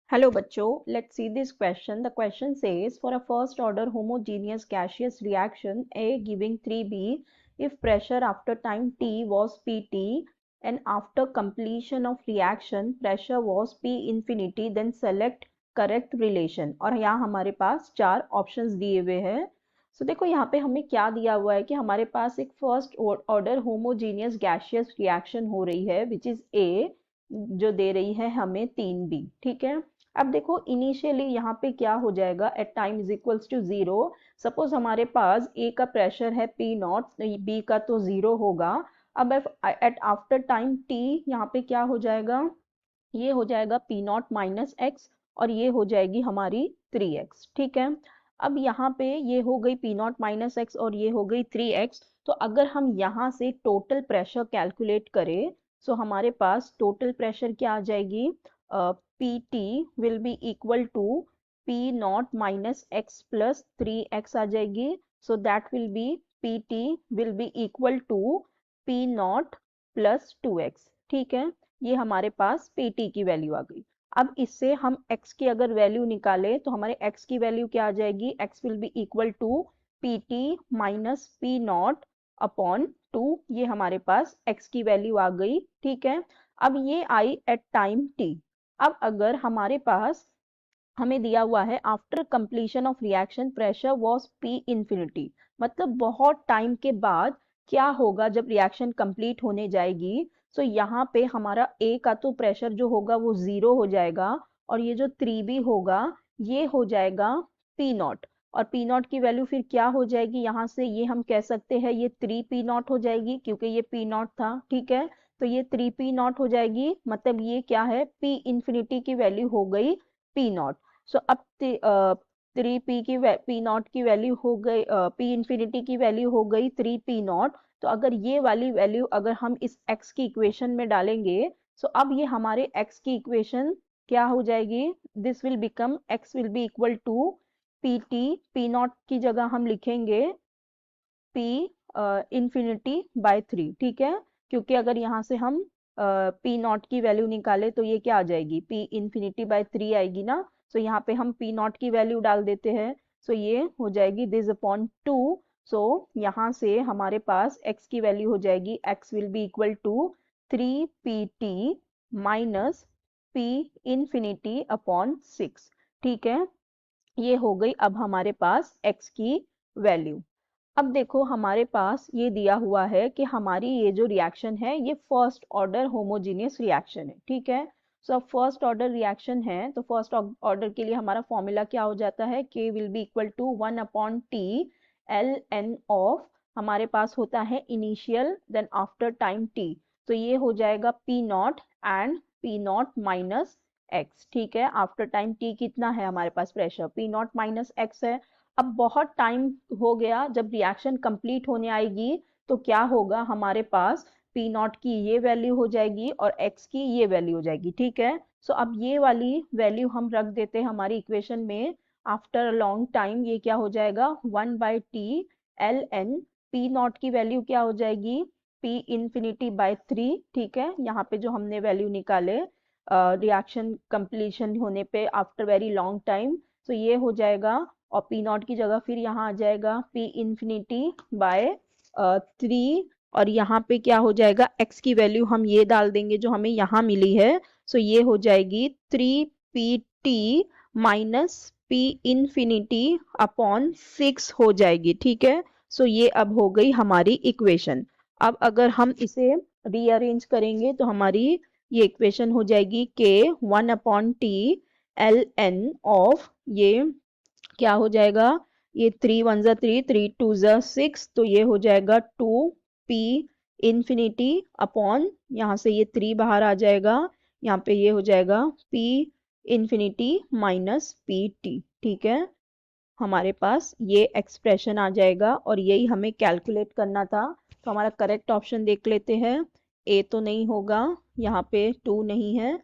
Hello बच्चों, let's see this question. The question says for a first order homogeneous gaseous reaction A giving 3B, if pressure after time T was Pt and after completion of reaction pressure was P infinity, then select correct relation. और यहाँ हमारे पास चार options दिए हुए हैं. So देखो यहाँ पे हमें क्या दिया हुआ है कि हमारे पास एक first order homogeneous gaseous reaction हो रही है विच इज A, जो दे रही है हमें 3B. ठीक है. अब देखो इनिशियली यहाँ पे क्या हो जाएगा at time is equals to 0. Suppose हमारे पास ए का प्रेशर है पी नॉट, बी का तो 0 होगा. अब एट आफ्टर टाइम टी यहाँ पे क्या हो जाएगा, ये हो जाएगा पी नॉट माइनस एक्स और ये हो जाएगी हमारी 3x. ठीक है. अब यहाँ पे ये हो गई पी नॉट माइनस एक्स और ये हो गई 3x. तो अगर हम यहाँ से टोटल प्रेशर कैलकुलेट करें तो हमारे पास टोटल प्रेशर क्या आ जाएगी, PT will be equal to P naught minus x plus 3x आ जाएगी. So that will be PT will be equal to P naught plus 2x. ठीक है. ये हमारे पास PT की वैल्यू आ गई. अब इससे हम x की अगर वैल्यू निकालें तो हमारे x की वैल्यू क्या आ जाएगी, x will be equal to PT minus P naught upon 2. ये हमारे पास x की वैल्यू आ गई. ठीक है. अब ये आई एट टाइम t. अब अगर हमारे पास हमें दिया हुआ है after completion of reaction pressure was P infinity, मतलब बहुत टाइम के बाद क्या होगा जब रिएक्शन कंप्लीट होने जाएगी. सो यहाँ पे हमारा A का तो प्रेशर जो होगा वो 0 हो जाएगा और ये जो 3B होगा ये हो जाएगा P नॉट. और P नॉट की वैल्यू फिर क्या हो जाएगी, यहाँ से ये हम कह सकते हैं ये 3P नॉट हो जाएगी क्योंकि ये P नॉट था. ठीक है. तो ये 3P नॉट हो जाएगी, मतलब ये क्या है P इंफिनिटी की वैल्यू हो गई P नॉट. सो अब 3P की P नॉट की वैल्यू हो गई, P इंफिनिटी की वैल्यू हो गई 3P नॉट. तो अगर ये वाली वैल्यू अगर हम इस x की इक्वेशन में डालेंगे तो अब ये हमारे x की इक्वेशन क्या हो जाएगी, this will become x will be equal to PT. P naught की जगह हम लिखेंगे P इंफिनिटी बाय 3. ठीक है. क्योंकि अगर यहाँ से हम P नॉट की वैल्यू निकाले तो ये क्या आ जाएगी, P इंफिनिटी बाय 3 आएगी ना. सो यहाँ पे हम P नॉट की वैल्यू डाल देते हैं. सो ये हो जाएगी दिस अपॉन 2. सो यहाँ से हमारे पास x की वैल्यू हो जाएगी x will be equal to 3PT minus P infinity upon 6. ठीक है. ये हो गई अब हमारे पास x की वैल्यू. अब देखो हमारे पास ये दिया हुआ है कि हमारी ये जो रिएक्शन है ये फर्स्ट ऑर्डर होमोजेनियस रिएक्शन है. ठीक है. सो अब फर्स्ट ऑर्डर रिएक्शन है तो फर्स्ट ऑर्डर के लिए हमारा फॉर्मूला क्या हो जाता है, K will be equal to 1 upon T L N of हमारे पास होता है initial then after time T. तो ये हो जाएगा P not and P not minus x. ठीक है. आफ्टर टाइम T कितना है हमारे पास pressure, P not minus x है. अब बहुत टाइम हो गया, जब रिएक्शन कंप्लीट होने आएगी तो क्या होगा, हमारे पास P नॉट की ये वैल्यू हो जाएगी और x की ये वैल्यू हो जाएगी. ठीक है. सो अब ये वाली वैल्यू हम रख देते हैं हमारी इक्वेशन में. आफ्टर लॉन्ग टाइम ये क्या हो जाएगा 1 by t l n. P naught की वैल्यू क्या हो जाएगी P इंफिनिटी बाई 3. ठीक है. यहाँ पे जो हमने वैल्यू निकाले रिएक्शन कंप्लीशन होने पे आफ्टर वेरी लॉन्ग टाइम, तो ये हो जाएगा और P नॉट की जगह फिर यहाँ आ जाएगा P इंफिनिटी बाय 3. और यहाँ पे क्या हो जाएगा x की वैल्यू हम ये डाल देंगे जो हमें यहाँ मिली है. सो ये हो जाएगी 3PT minus P infinity upon 6 हो जाएगी. ठीक है. सो ये अब हो गई हमारी इक्वेशन. अब अगर हम इसे रीअरेंज करेंगे तो हमारी ये इक्वेशन हो जाएगी K 1 upon t l N of ये क्या हो जाएगा, ये 3 1 जा 3 3 2 जा 6. तो ये हो जाएगा 2P इंफिनिटी अपॉन यहाँ से ये 3 बाहर आ जाएगा, यहाँ पे ये हो जाएगा P इंफिनिटी माइनस PT. ठीक है. हमारे पास ये एक्सप्रेशन आ जाएगा और यही हमें कैलकुलेट करना था. तो हमारा करेक्ट ऑप्शन देख लेते हैं. A तो नहीं होगा, यहाँ पे 2 नहीं है,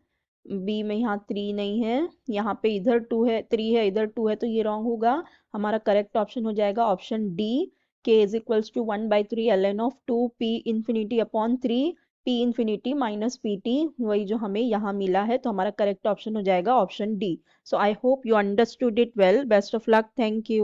बी में यहाँ 3 नहीं है, यहाँ पे इधर 2 है 3 है इधर 2 है, तो ये रॉन्ग होगा. हमारा करेक्ट ऑप्शन हो जाएगा option d, K is equals to 1 by 3 ln of 2 P infinity upon 3 t infinity minus p t, वही जो हमें यहाँ मिला है, तो हमारा करेक्ट ऑप्शन हो जाएगा option D. So I hope you understood it well. Best of luck. Thank you.